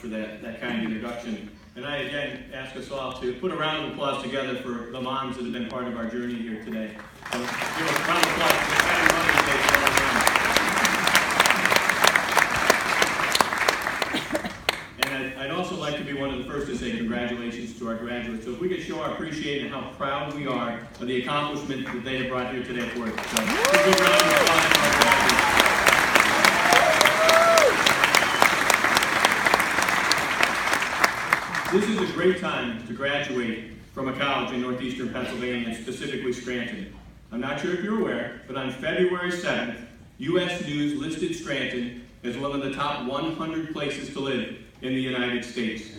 for that kind of introduction. And I again ask us all to put a round of applause together for the moms that have been part of our journey here today. So give a round of applause for the Happy Mother's Day to all the moms. And I'd also like to be one of the first to say congratulations to our graduates. So if we could show our appreciation and how proud we are of the accomplishment that they have brought here today for us. So a big round of applause for our graduates. This is a great time to graduate from a college in northeastern Pennsylvania, and specifically Scranton. I'm not sure if you're aware, but on February 7th, U.S. News listed Scranton as one of the top 100 places to live in the United States.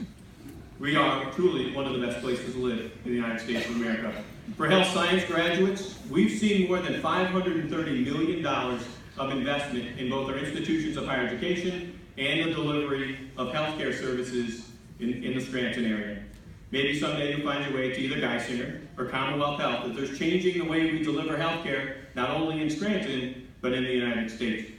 We are truly one of the best places to live in the United States of America. For health science graduates, we've seen more than $530 million of investment in both our institutions of higher education and the delivery of healthcare services in the Scranton area. Maybe someday you'll find your way to either Geisinger or Commonwealth Health, that there's changing the way we deliver healthcare, not only in Scranton, but in the United States.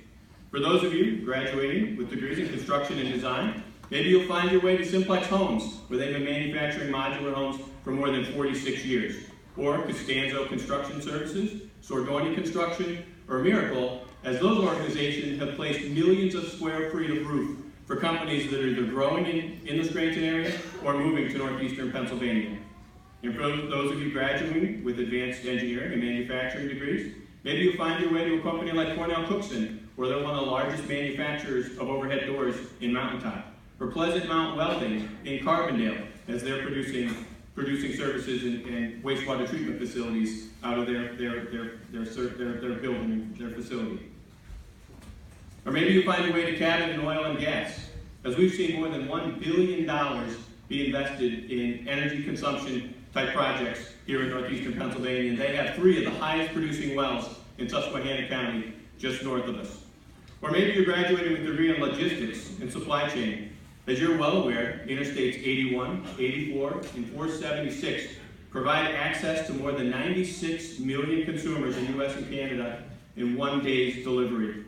For those of you graduating with degrees in construction and design, maybe you'll find your way to Simplex Homes, where they've been manufacturing modular homes for more than 46 years. Or Costanzo Construction Services, Sordoni Construction, or Miracle, as those organizations have placed millions of square feet of roof for companies that are either growing in the Scranton area or moving to northeastern Pennsylvania. And for those of you graduating with advanced engineering and manufacturing degrees, maybe you'll find your way to a company like Cornell Cookson, where they're one of the largest manufacturers of overhead doors in Mountaintop, or Pleasant Mountain Welding in Carbondale, as they're producing services and wastewater treatment facilities out of their building, their facility. Or maybe you find your way to Cabot in oil and gas, as we've seen more than $1 billion be invested in energy consumption type projects here in northeastern Pennsylvania, and they have 3 of the highest producing wells in Susquehanna County, just north of us. Or maybe you're graduating with a degree in logistics and supply chain. As you're well aware, Interstates 81, 84, and 476 provide access to more than 96 million consumers in the US and Canada in one day's delivery.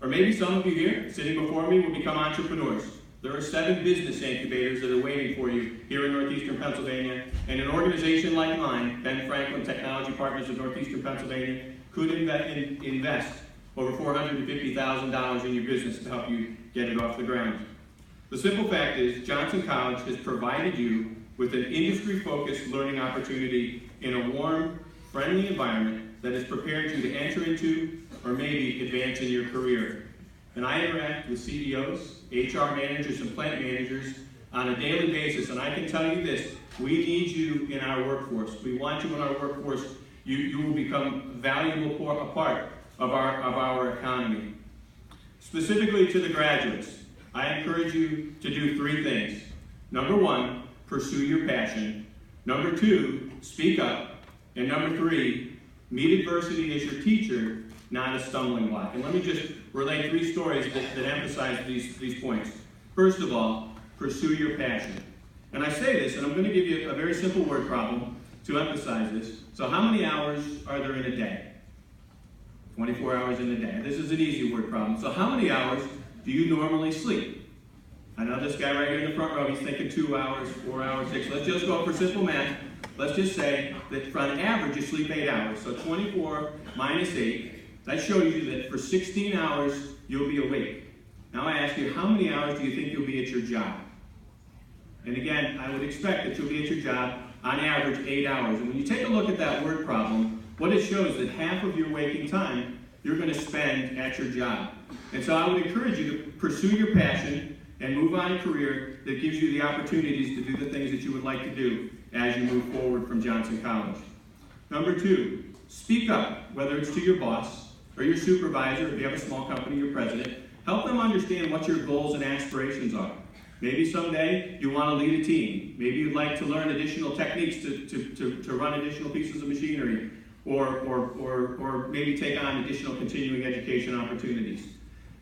Or maybe some of you here, sitting before me, will become entrepreneurs. There are 7 business incubators that are waiting for you here in northeastern Pennsylvania, and an organization like mine, Ben Franklin Technology Partners of Northeastern Pennsylvania, could invest over $450,000 in your business to help you get it off the ground. The simple fact is, Johnson College has provided you with an industry-focused learning opportunity in a warm, friendly environment that has prepared you to enter into or maybe advance in your career. And I interact with CEOs, HR managers, and plant managers on a daily basis, and I can tell you this: we need you in our workforce. We want you in our workforce. You will become a valuable part of our economy. Specifically to the graduates, I encourage you to do 3 things. Number 1, pursue your passion. Number 2, speak up. And number 3, meet adversity as your teacher, not a stumbling block. And let me just relay 3 stories that emphasize these points. First of all, pursue your passion. And I say this, and I'm going to give you a very simple word problem to emphasize this. So how many hours are there in a day? 24 hours in a day. This is an easy word problem. So how many hours do you normally sleep? I know this guy right here in the front row, he's thinking 2 hours, 4 hours, 6. Let's just go for simple math. Let's just say that on average you sleep 8 hours. So 24 minus 8, that shows you that for 16 hours you'll be awake. Now I ask you, how many hours do you think you'll be at your job? And again, I would expect that you'll be at your job on average 8 hours. And when you take a look at that word problem, what it shows is that half of your waking time you're going to spend at your job. And so I would encourage you to pursue your passion and move on a career that gives you the opportunities to do the things that you would like to do as you move forward from Johnson College. Number 2, speak up, whether it's to your boss or your supervisor, if you have a small company, your president. Help them understand what your goals and aspirations are. Maybe someday you want to lead a team. Maybe you'd like to learn additional techniques to run additional pieces of machinery, or maybe take on additional continuing education opportunities.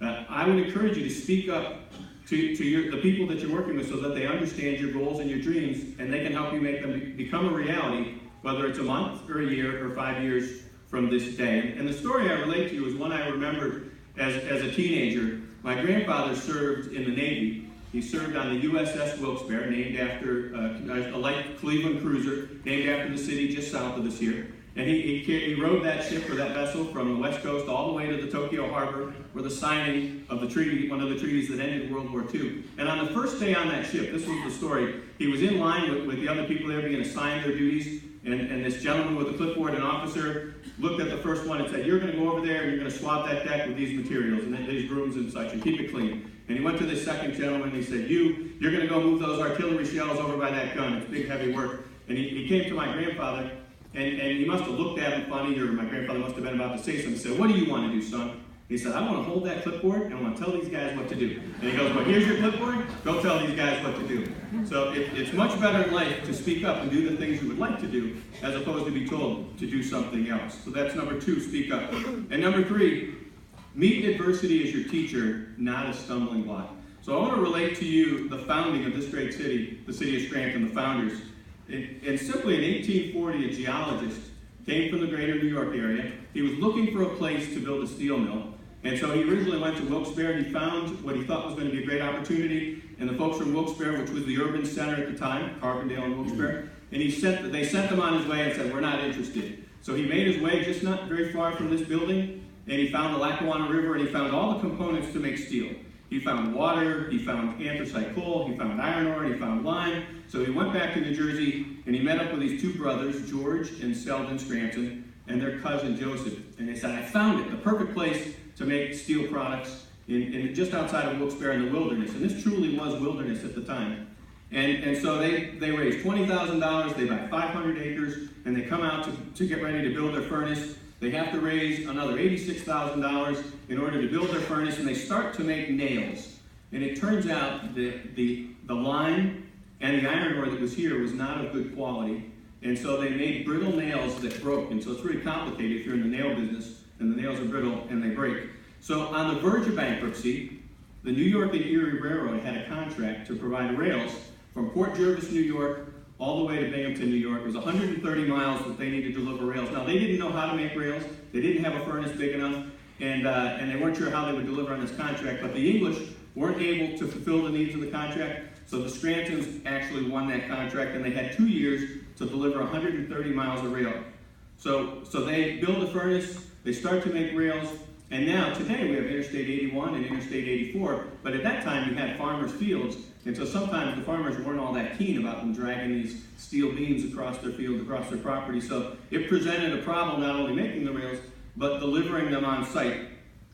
I would encourage you to speak up to the people that you're working with so that they understand your goals and your dreams, and they can help you make them become a reality, whether it's a month or a year or 5 years from this day. And the story I relate to you is one I remembered as a teenager. My grandfather served in the Navy, He served on the USS Wilkes-Barre, named after a light Cleveland cruiser, named after the city just south of us here. And he rode that ship or that vessel from the West Coast all the way to the Tokyo harbor for the signing of the treaty, one of the treaties that ended World War II. And on the first day on that ship, this was the story, he was in line with the other people there being assigned their duties, and this gentleman with a clipboard, an officer, looked at the first one and said, you're going to go over there and you're going to swab that deck with these materials and these rooms and such and keep it clean. And he went to the second gentleman and he said, you're going to go move those artillery shells over by that gun. It's big, heavy work. And he came to my grandfather, and he must have looked at him funny, or my grandfather must have been about to say something. He said, what do you want to do, son? He said, I want to hold that clipboard and I want to tell these guys what to do. And he goes, well, here's your clipboard. Go tell these guys what to do. So it's much better in life to speak up and do the things you would like to do as opposed to be told to do something else. So that's number 2, speak up. And number 3, meet adversity as your teacher, not a stumbling block. So I want to relate to you the founding of this great city, the city of Scranton, the founders. And simply in 1840, a geologist came from the greater New York area. He was looking for a place to build a steel mill. And so he originally went to Wilkes-Barre, and he found what he thought was going to be a great opportunity. And the folks from Wilkes-Barre, which was the urban center at the time, Carbondale and Wilkes-Barre, and they sent him on his way and said, we're not interested. So he made his way just not very far from this building, and he found the Lackawanna River, and he found all the components to make steel. He found water, he found anthracite coal, he found iron ore, and he found lime. So he went back to New Jersey, and he met up with these 2 brothers, George and Selden Scranton, and their cousin Joseph. And they said, I found it, the perfect place to make steel products in just outside of Wilkes-Barre in the wilderness. And this truly was wilderness at the time. And so they raised $20,000, they buy 500 acres, and they come out to get ready to build their furnace. They have to raise another $86,000 in order to build their furnace, and they start to make nails. And it turns out that the lime and the iron ore that was here was not of good quality. And so they made brittle nails that broke. And so it's really complicated if you're in the nail business, and the nails are brittle and they break. So on the verge of bankruptcy, the New York and Erie Railroad had a contract to provide rails from Port Jervis, New York, all the way to Binghamton, New York. It was 130 miles that they needed to deliver rails. Now, they didn't know how to make rails. They didn't have a furnace big enough, and they weren't sure how they would deliver on this contract. But the English weren't able to fulfill the needs of the contract, so the Scrantons actually won that contract, and they had 2 years to deliver 130 miles of rail. So they build a furnace, they start to make rails, and now, today, we have Interstate 81 and Interstate 84, but at that time, you had farmers' fields, and so sometimes the farmers weren't all that keen about them dragging these steel beams across their field, across their property, so it presented a problem not only making the rails, but delivering them on site.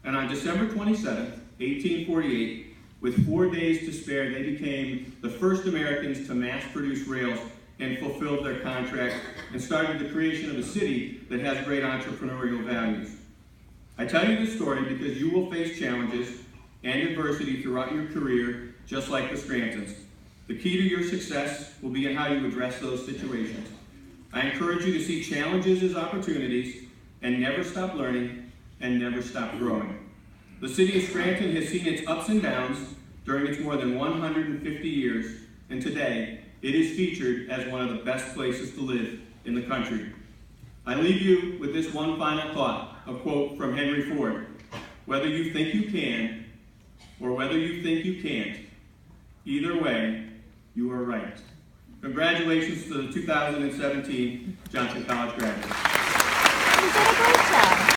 And on December 27, 1848, with 4 days to spare, they became the first Americans to mass-produce rails and fulfilled their contract and started the creation of a city that has great entrepreneurial values. I tell you this story because you will face challenges and adversity throughout your career, just like the Scrantons. The key to your success will be in how you address those situations. I encourage you to see challenges as opportunities and never stop learning and never stop growing. The city of Scranton has seen its ups and downs during its more than 150 years, and today it is featured as one of the best places to live in the country. I leave you with this one final thought, a quote from Henry Ford. Whether you think you can or whether you think you can't, either way, you are right. Congratulations to the 2017 Johnson College graduates.